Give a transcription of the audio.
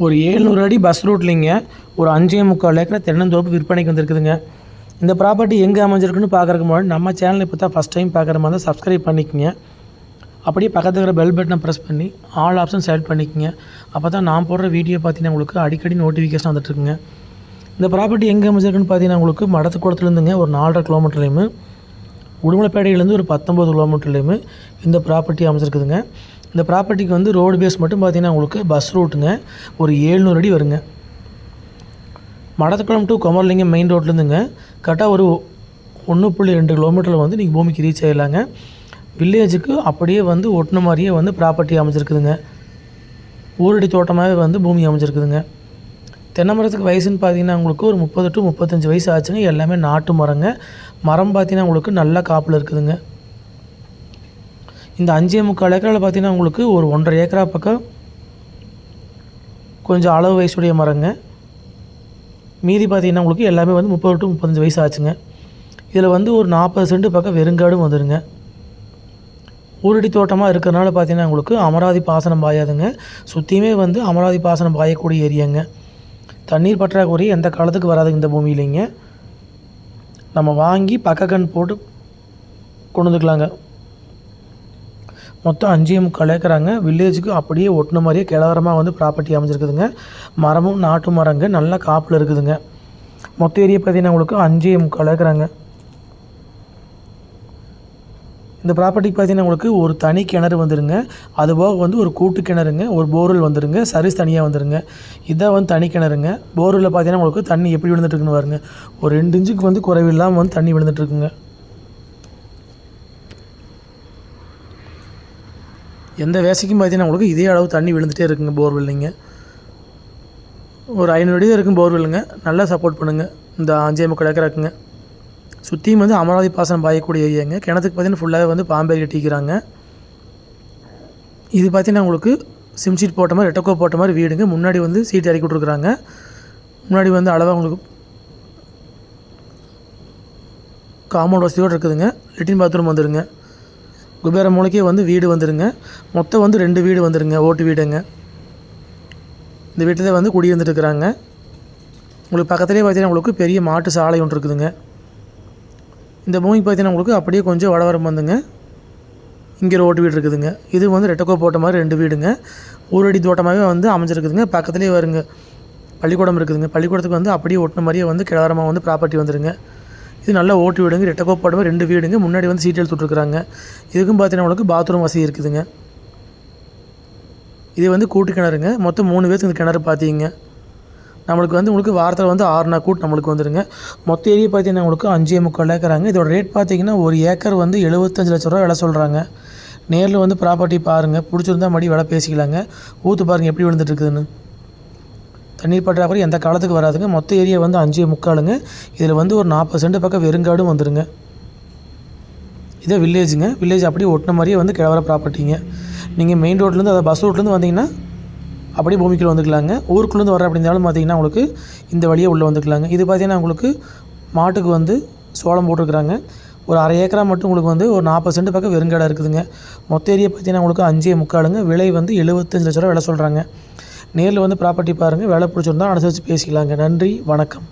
ஒரு 700 அடி பஸ் ரூட்லிங்க ஒரு 5.25 ஏக்கர் தென்னந்தோப்பு விற்பனைக்கு வந்திருக்குதுங்க. இந்த ப்ராப்பர்ட்டி எங்கே அமைஞ்சிருக்குன்னு பார்க்குறதுக்கு முன்னாடி நம்ம சேனல் இப்போ தான் ஃபஸ்ட் டைம் பார்க்குற மாதிரி தான் சப்ஸ்கிரைப் பண்ணிக்கங்க. அப்படியே பக்கத்தில் இருக்கிற பெல் பட்டனை ப்ரெஸ் பண்ணி ஆல் ஆப்ஷன் செலக்ட் பண்ணிக்கங்க. அப்போ தான் நான் போடுற வீடியோ பார்த்தீங்கன்னா உங்களுக்கு அடிக்கடி நோட்டிஃபிகேஷன் வந்துட்டுருக்குங்க. இந்த ப்ராப்பர்ட்டி எங்கே அமைஞ்சிருக்குன்னு பார்த்தீங்கன்னா உங்களுக்கு மடத்துக்குளத்துலேருந்துங்க ஒரு 4.5 கிலோமீட்டர்லேயுமே உடுமலைப்பேட்டையிலேருந்து ஒரு 19 கிலோமீட்டர்லேயுமே இந்த ப்ராப்பர்ட்டி அமைஞ்சிருக்குதுங்க. இந்த ப்ராப்பர்ட்டிக்கு வந்து ரோடு பேஸ் மட்டும் பார்த்தீங்கன்னா உங்களுக்கு பஸ் ரூட்டுங்க ஒரு 700 அடி வருங்க. மடத்துக்குளம் டு குமரலிங்கம் மெயின் ரோட்லேருந்துங்க கரெக்டாக ஒரு 1.2 கிலோமீட்டரில் வந்து நீங்கள் பூமிக்கு ரீச் ஆகிடலாங்க. வில்லேஜுக்கு அப்படியே வந்து ஒட்டின மாதிரியே வந்து ப்ராப்பர்ட்டி அமைஞ்சிருக்குதுங்க. ஊரடி தோட்டமாகவே வந்து பூமி அமைஞ்சிருக்குதுங்க. தென்னை மரத்துக்கு வயசுன்னு பார்த்தீங்கன்னா உங்களுக்கு ஒரு 30 to 35 வயசு ஆச்சுங்க. எல்லாமே நாட்டு மரங்க. மரம் பார்த்தீங்கன்னா உங்களுக்கு நல்ல காப்பில் இருக்குதுங்க. இந்த 5.25 ஏக்கரில் பார்த்தீங்கன்னா உங்களுக்கு ஒரு 1.5 ஏக்கரா பக்கம் கொஞ்சம் அளவு வயசுடைய மரங்க. மீதி பார்த்தீங்கன்னா உங்களுக்கு எல்லாமே வந்து 30 to 35 வயசு ஆச்சுங்க. இதில் வந்து ஒரு 40 சென்ட் பக்கம் வெறுங்காடும் வந்துடுங்க. ஊரடி தோட்டமாக இருக்கிறனால பார்த்தீங்கன்னா உங்களுக்கு அமராவதி பாசனம் பாயாதுங்க. சுற்றியுமே வந்து அமராவதி பாசனம் பாயக்கூடிய ஏரியாங்க. தண்ணீர் பற்றாக்குறை எந்த காலத்துக்கு வராது இந்த பூமியிலைங்க. நம்ம வாங்கி பக்கக்கண் போட்டு கொண்டு வந்துக்கலாங்க. மொத்தம் 5.25 ஏக்கராங்க. வில்லேஜுக்கு அப்படியே ஒட்டின மாதிரியே கிழவரமாக வந்து ப்ராப்பர்ட்டி அமைஞ்சிருக்குதுங்க. மரமும் நாட்டு மரங்க நல்லா காப்பில் இருக்குதுங்க. மொத்த ஏரியா பார்த்தீங்கன்னா உங்களுக்கு 5.25 ஏக்கராங்க. இந்த ப்ராப்பர்ட்டிக்கு பார்த்தீங்கன்னா உங்களுக்கு ஒரு தனி கிணறு வந்துடுங்க. அதுபோக வந்து ஒரு கூட்டு கிணறுங்க, ஒரு போர்வெல் வந்துடுங்க, சர்வீஸ் தனியாக வந்துடுங்க. இதான் வந்து தனி கிணறுங்க. போர்வெல்லில் பார்த்தீங்கன்னா உங்களுக்கு தண்ணி எப்படி விழுந்துட்டுருக்குன்னு பாருங்க. ஒரு 2 இன்ச்சுக்கு வந்து குறைவில்லாமல் வந்து தண்ணி விழுந்துட்டுருக்குங்க. எந்த வேசைக்கும் பார்த்தீங்கன்னா உங்களுக்கு இதே அளவு தண்ணி விழுந்துகிட்டே இருக்குங்க போர்வெல்லிங்க. ஒரு 500 அடி இருக்கும் போர்வெல்லுங்க. நல்லா சப்போர்ட் பண்ணுங்கள். இந்த 5.25 ஏக்கர் இருக்குங்க. சுற்றியும் வந்து அமராவதி பாசனம் பாயக்கூடிய ஏரியாங்க. கிணத்துக்கு பார்த்தீங்கன்னா ஃபுல்லாகவே வந்து பாம்பே கட்டிக்கிறாங்க. இது பார்த்தீங்கன்னா உங்களுக்கு சிம் சீட் போட்ட மாதிரி ரெட்டக்கோ போட்ட மாதிரி வீடுங்க. முன்னாடி வந்து சீட் இறக்கி விட்ருக்குறாங்க. முன்னாடி வந்து அளவாக உங்களுக்கு காம்பவுண்ட் வசதியோடு இருக்குதுங்க. லெட்டின் பாத்ரூம் வந்துடுங்க. குபேர மூலைக்கே வந்து வீடு வந்துடுங்க. மொத்தம் வந்து 2 வீடு வந்துடுங்க. ஓட்டு வீடுங்க. இந்த வீட்டில் தான் வந்து குடி வந்துட்டு இருக்கிறாங்க. உங்களுக்கு பக்கத்துலேயே பார்த்தீங்கன்னா உங்களுக்கு பெரிய மாட்டு சாலை ஒன்று இருக்குதுங்க. இந்த பூமிக்கு பார்த்தீங்கன்னா உங்களுக்கு அப்படியே கொஞ்சம் வடவரம் வந்துங்க. இங்கே ஒரு ஓட்டு வீடு இருக்குதுங்க. இது வந்து ரெட்டக்கோ போட்ட மாதிரி 2 வீடுங்க. ஊரடி தோட்டமாகவே வந்து அமைஞ்சிருக்குதுங்க. பக்கத்துலேயே வருங்க பள்ளிக்கூடம் இருக்குதுங்க. பள்ளிக்கூடத்துக்கு வந்து அப்படியே ஒட்டின மாதிரியே வந்து கிழவரமாக வந்து ப்ராப்பர்ட்டி வந்துடுங்க. இது நல்ல ஓட்டு வீடுங்க. ரெட்டக்கோ போட்ட மாதிரி 2 வீடுங்க. முன்னாடி வந்து சீட் எடுத்து விட்ருக்குறாங்க. இதுக்கும் பார்த்தீங்கன்னா உங்களுக்கு பாத்ரூம் வசதி இருக்குதுங்க. இது வந்து கூட்டு கிணறுங்க. மொத்தம் 3 பேருக்கு இந்த கிணறு பார்த்தீங்க. நம்மளுக்கு வந்து உங்களுக்கு வாரத்தில் வந்து 6 நாள் கூட்டு நம்மளுக்கு வந்துடுங்க. மொத்த ஏரியா பார்த்தீங்கன்னா உங்களுக்கு 5.25 ஏக்கராங்க. இதோட ரேட் பார்த்தீங்கன்னா ஒரு ஏக்கர் வந்து 75 லட்ச ரூபா விலை சொல்கிறாங்க. நேரில் வந்து ப்ராப்பர்ட்டி பாருங்கள். பிடிச்சிருந்தா மறுபடி விலை பேசிக்கலாங்க. ஊற்று பாருங்கள் எப்படி விழுந்துட்டு இருக்குதுன்னு. தண்ணீர் பற்றாக்குறை எந்த காலத்துக்கு வராதுங்க. மொத்த ஏரியா வந்து 5.25ங்க. இதில் வந்து ஒரு 40 சென்ட் பக்கம் வெறுங்காடும் வந்துடுங்க. இதே வில்லேஜுங்க. வில்லேஜ் அப்படியே ஒட்டின மாதிரியே வந்து கிழவர ப்ராப்பர்ட்டிங்க. நீங்கள் மெயின் ரோட்லேருந்து அதாவது பஸ் ரூட்லேருந்து வந்தீங்கன்னா அப்படியே பூமிக்குள்ளே வந்துக்கலாங்க. ஊருக்குள்ளேருந்து வர அப்படின்னாலும் பார்த்தீங்கன்னா உங்களுக்கு இந்த வழியே உள்ளே வந்துக்கலாங்க. இது பார்த்தீங்கன்னா உங்களுக்கு மாட்டுக்கு வந்து சோளம் போட்டிருக்குறாங்க. ஒரு 1/2 ஏக்கரா மட்டும் உங்களுக்கு வந்து ஒரு 40 சென்ட் பக்கம் வெறுங்காடாக இருக்குதுங்க. மொத்த ஏரியா பார்த்தீங்கன்னா உங்களுக்கு 5.25ங்க. விலை வந்து 75 லட்ச ரூபா விலை சொல்கிறாங்க. நேரில் வந்து ப்ராப்பர்ட்டி பாருங்கள். விலை பிடிச்சிருந்தா அனுசரித்து பேசிக்கலாங்க. நன்றி, வணக்கம்.